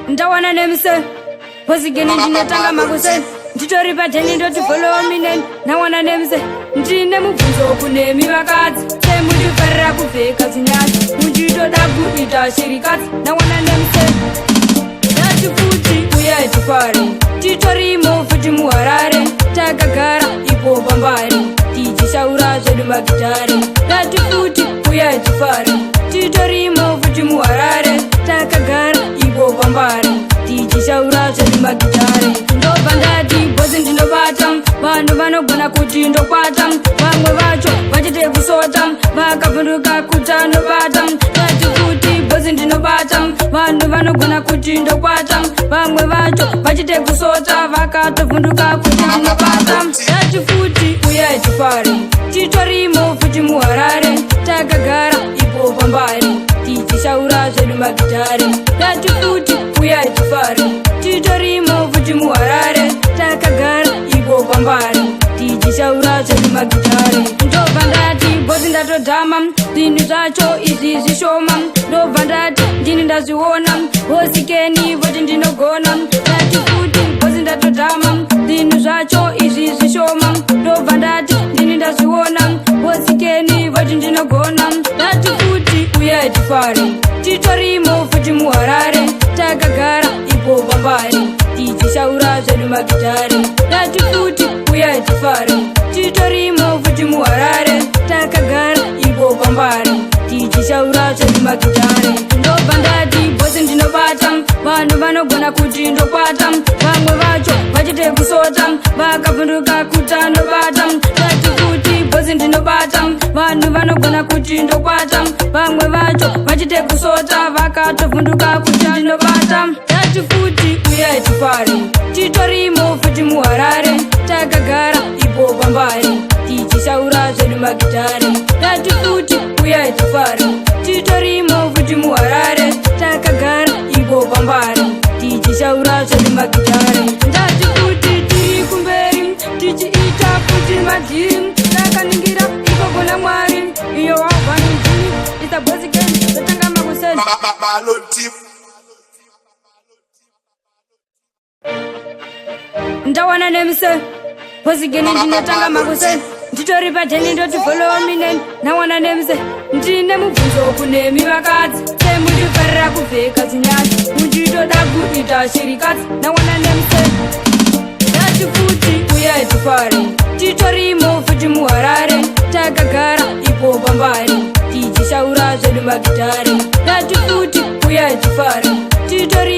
ndawana nemse Pozigeni ndinotanga makuse nditori pateni ndoti follow me then nawana nemse ndine mubvunzo kune vakadzi semundifarira kupfeka zinyasi munchitoda kuita shirikadzi nawana nemse ndati futi uyai tifare titorimo futi muharare takagara ipo pambari tichishaura zvedu magitare ndati futi uyai tifare titorimo futi muharare takagara ipo pambari tichishaura zvedu magitare ndobva ndati bhozi ndinobata vanhu vanogona kuti ndokwata vamwe vacho vachite kusota vakabvunduka kuti anobata ndati futi bhozi ndinobata vanhu vanogona kuti ndokwata vamwe vacho vachite kusota vakatovhunduka kuti anobata ndati futi uyai tifare titorimo futi muharare takagara ipo pambari tichishaura zvedu magitare ndati futi uyai tifare titorimo futi muharare takagara ipo pambari tichishaura zvedu magitare ndobva ndati bhozi ndatodhama zvinhu zvacho izvi zvishoma ndobva ndati ndini ndazviona Wekeedu voti ndinogona ndati futi bhozi ndatodhama zvinhu zvacho izvi zvishoma ndobva ndati ndini ndazviona Wekeedu voti ndinogona ndati futi uyai tifare titorimo futi muharare takagara ipo pambari tichishaura zvedu magitare ndati futi uyai tifare titorimo futi muharare takagara ipo pambari tichishaura zvedu magitare ndobva ndati bhozi ndinobata vanhu vanogona kuti ndokwata vamwe vacho vachite kusota vakabvunduka kuti anobata ndati futi bhozi ndinobata vanhu vanogona kuti ndokwata vamwe vacho vachite kusota vakatovhunduka kuti andinobata ndati futi uyai tifare titorimo futi muharare takagara ipo pambari tichishaura zvedu magitare ndati futi uyai tifare titorimo futi muharare takagara ipo pambari tichishaura zvedu magitare ndati futi tiri kumberi tichiita futi madhiri takaningira ikogona mwari iyo wavhaniji isabhozikeni zvatanga makuseni ndawana nemse Pozigeni ndinotanga makuseni nditori pateni ndoti follow me then nawana nemse ndine mubvunzo kune vakadzi semundifarira kupfeka zinyasi munchitoda kuita shirikadzi nawana nemse ndati futi uyai tifare titorimo futi muharare takagara ipo pambari tichishaura zvedu magitare ndati futi uyai tifare titori